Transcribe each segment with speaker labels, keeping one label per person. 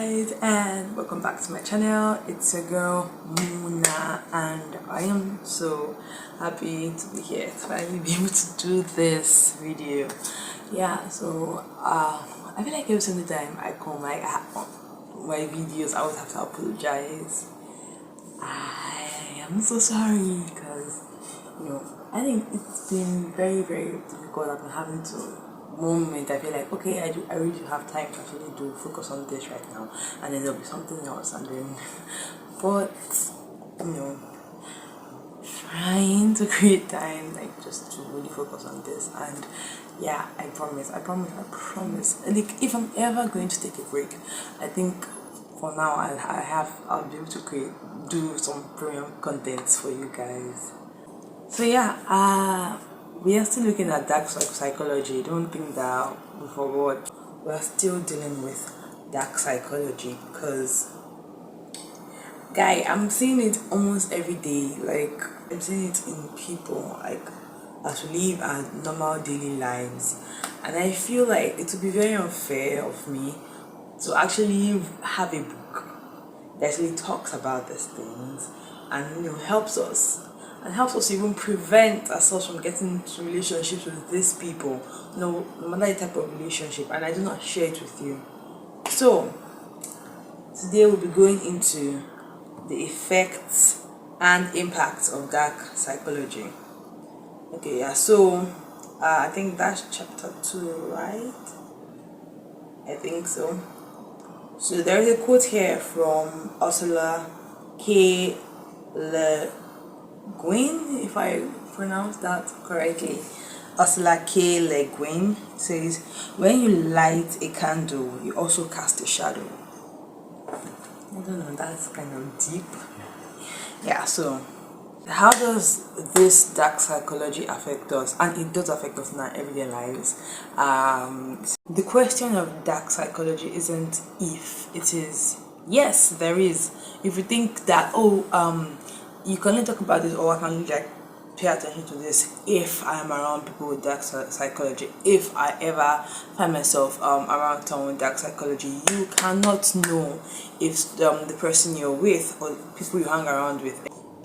Speaker 1: guys, and welcome back to my channel. It's your girl Muna, and I am so happy to be here to finally be able to do this video. Yeah, so I feel like every single time I come my videos I always have to apologize. I am so sorry because I think it's been very difficult. I've been having to moment I feel like okay, I really have time to actually focus on this right now, and then there'll be something else, and then but trying to create time like just to really focus on this. And yeah, I promise like if I'm ever going to take a break, I think for now I'll be able to do some premium contents for you guys. So yeah, we are still looking at dark psychology. Don't think that we forgot. We're still dealing with dark psychology because, guy, I'm seeing it almost every day. Like, I'm seeing it in people, like, as we live our normal daily lives. And I feel like it would be very unfair of me to actually have a book that actually talks about these things and helps us even prevent ourselves from getting into relationships with these people, no matter the type of relationship, and I do not share it with you. So today we'll be going into the effects and impacts of dark psychology. Okay, yeah, so I think that's chapter 2, right? I think so. So there is a quote here from Ursula K. Le Guin, if I pronounce that correctly. Ursula K. Le Guin says, "When you light a candle, you also cast a shadow." I don't know, that's kind of deep. Yeah, so how does this dark psychology affect us? And it does affect us in our everyday lives. The question of dark psychology isn't if, it is yes, there is. If you think that you can only talk about this, or I can only pay attention to this if I am around people with dark psychology. If I ever find myself around someone with dark psychology, you cannot know if the person you're with or people you hang around with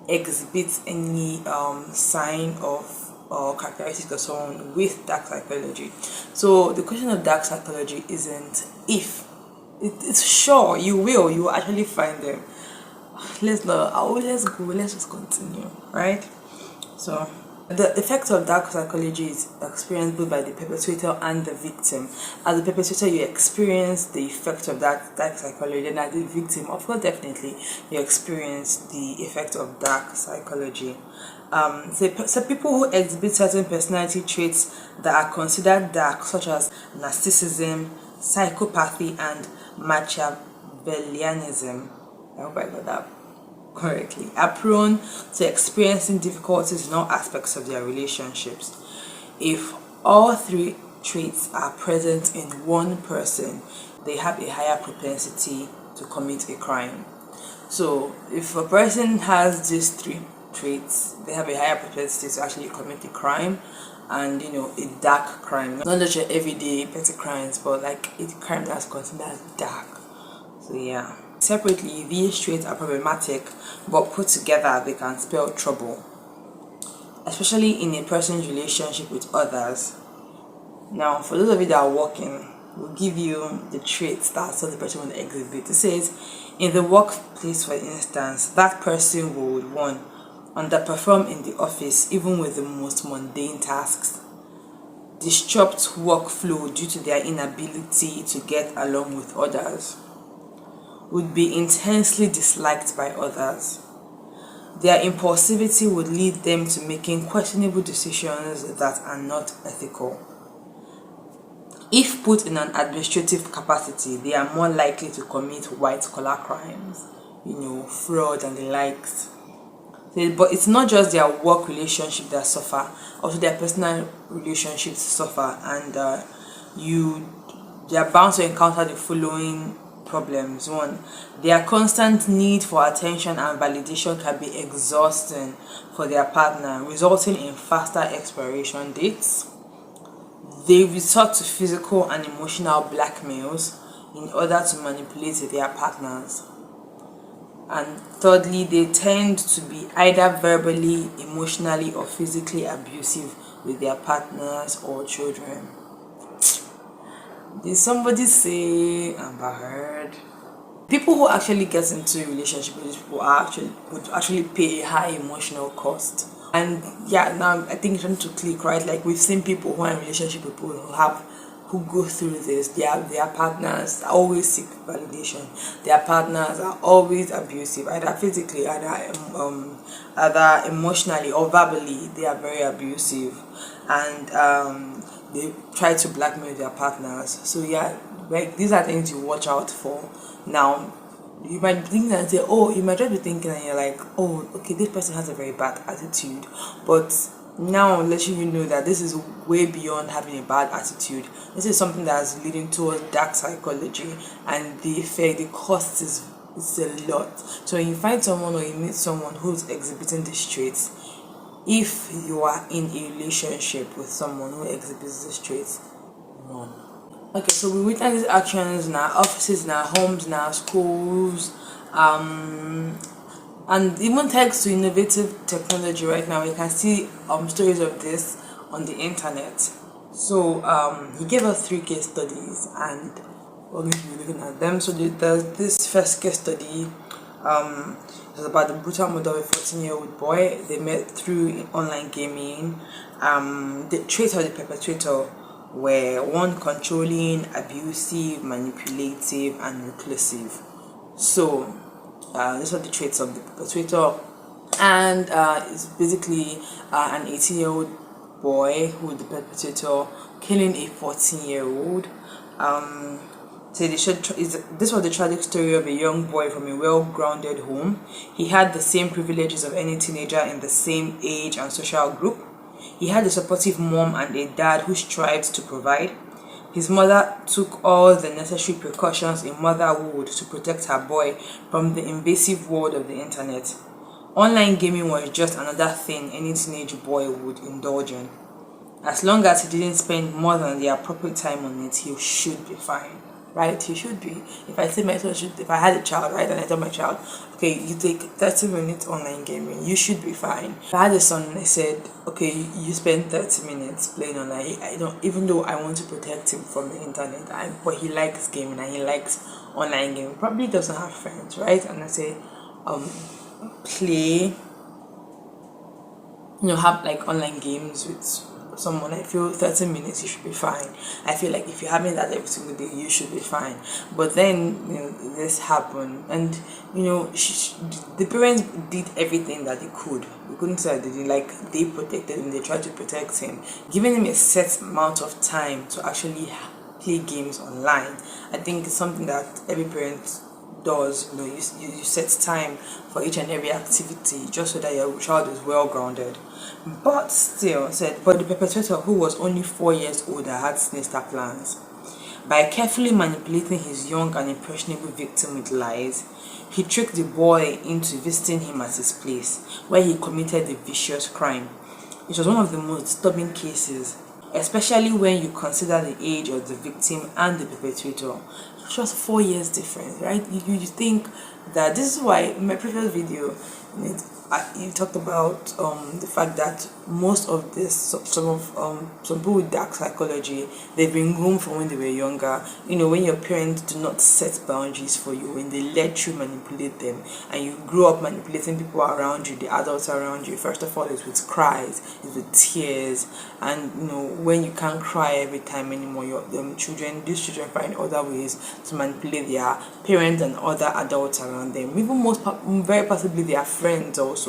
Speaker 1: exhibits any sign of or characteristics of someone with dark psychology. So the question of dark psychology isn't if. It's sure you will actually find them. Let's just continue, right? So the effect of dark psychology is experienced both by the perpetrator and the victim. As the perpetrator, you experience the effect of that dark psychology, and as the victim, of course, definitely you experience the effect of dark psychology. So people who exhibit certain personality traits that are considered dark, such as narcissism, psychopathy, and Machiavellianism, I hope I got that correctly, are prone to experiencing difficulties in all aspects of their relationships. If all three traits are present in one person, they have a higher propensity to commit a crime. So if a person has these three traits, they have a higher propensity to actually commit a crime, and a dark crime, not just your everyday petty crimes, but like a crime that's considered dark. So yeah, separately these traits are problematic, but put together they can spell trouble, especially in a person's relationship with others. Now, for those of you that are working, we'll give you the traits that the person will exhibit. It says, in the workplace, for instance, that person would underperform in the office even with the most mundane tasks, disrupt workflow due to their inability to get along with others, would be intensely disliked by others. Their impulsivity would lead them to making questionable decisions that are not ethical. If put in an administrative capacity, they are more likely to commit white-collar crimes, fraud and the likes. But it's not just their work relationship that suffer, also their personal relationships suffer, and they are bound to encounter the following problems. 1, their constant need for attention and validation can be exhausting for their partner, resulting in faster expiration dates. They resort to physical and emotional blackmails, in order to manipulate their partners. And thirdly, they tend to be either verbally, emotionally, or physically abusive with their partners or children. Did somebody say Amber Heard? People who actually get into a relationship with these people would actually pay a high emotional cost. And yeah, now I think it's trying to click, right? Like, we've seen people who are in relationship with people who go through this. Their partners always seek validation. Their partners are always abusive, either physically, either emotionally or verbally. They are very abusive, and they try to blackmail their partners. So yeah, like, these are things you watch out for. Now, you might think and say, oh, you might just be thinking, and you're like, oh, okay, this person has a very bad attitude. But now I'm letting you know that this is way beyond having a bad attitude. This is something that's leading towards dark psychology, and the effect, the cost is a lot. So when you find someone or you meet someone who's exhibiting these traits, if you are in a relationship with someone who exhibits these traits, run. Okay, so we witness these actions in our offices, in our homes, in our schools, and even thanks to innovative technology right now, you can see stories of this on the internet. So he gave us 3 case studies, and we're going to be looking at them. So there's this first case study. It was about the brutal murder of a 14-year-old boy. They met through online gaming. The traits of the perpetrator were one, controlling, abusive, manipulative, and reclusive. So these are the traits of the perpetrator, and it's basically an 18-year-old boy who is the perpetrator killing a 14-year-old. So this was the tragic story of a young boy from a well-grounded home. He had the same privileges of any teenager in the same age and social group. He had a supportive mom and a dad who strived to provide. His mother took all the necessary precautions a mother would to protect her boy from the invasive world of the internet. Online gaming was just another thing any teenage boy would indulge in. As long as he didn't spend more than the appropriate time on it, he should be fine. Right? He should be. If I say my son should, if I had a child, right, and I tell my child, okay, you take 30 minutes online gaming, you should be fine. If I had a son and I said, okay, you spend 30 minutes playing online, I don't, even though I want to protect him from the internet, but he likes gaming and he likes online gaming, probably doesn't have friends, right? And I say, play, have like online games with someone. I feel 30 minutes you should be fine. I feel like if you're having that every single day, you should be fine. But then this happened, and the parents did everything that they could. We couldn't say that they protected him. They tried to protect him, giving him a set amount of time to actually play games online. I think it's something that every parent does. You set time for each and every activity just so that your child is well grounded. But still but the perpetrator, who was only 4 years older, had sinister plans. By carefully manipulating his young and impressionable victim with lies, he tricked the boy into visiting him at his place, where he committed the vicious crime. It was one of the most disturbing cases, especially when you consider the age of the victim and the perpetrator. Just 4 years difference, right? You think that this is why in my previous video you talked about the fact that most of this, some people with dark psychology, they've been groomed from when they were younger. When your parents do not set boundaries for you, when they let you manipulate them, and you grow up manipulating people around you, the adults around you. First of all, it's with cries, it's with tears, and when you can't cry every time anymore, these children find other ways to manipulate their parents and other adults around them. Even very possibly their friends also,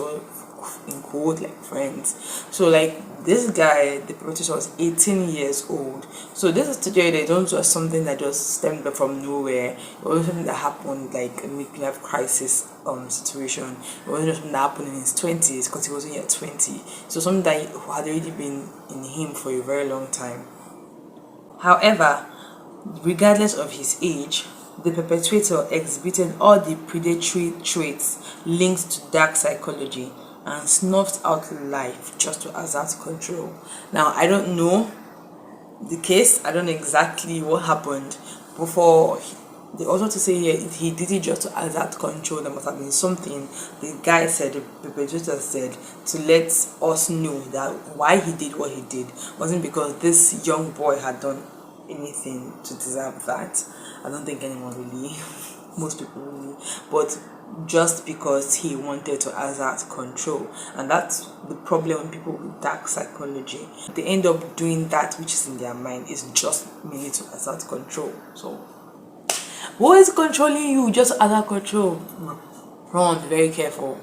Speaker 1: in quote, like friends. So this guy, the perpetrator, was 18 years old. So this is today, they don't just something that just stemmed from nowhere. It wasn't something that happened like a midlife crisis situation. It wasn't just something that happened in his 20s, because he wasn't yet 20. So something that had already been in him for a very long time. However, regardless of his age, the perpetrator exhibited all the predatory traits linked to dark psychology and snuffed out life just to assert control. Now, I don't know the case. I don't know exactly what happened before They also to say here he did it just to exert control. There must have been something the guy said, the perpetrator said, to let us know that why he did what he did wasn't because this young boy had done anything to deserve that. I don't think anyone really, most people really, but just because he wanted to exert control. And that's the problem with people with dark psychology. They end up doing that which is in their mind is just merely to exert control. So who is controlling you? Just exert control. Run, be very careful.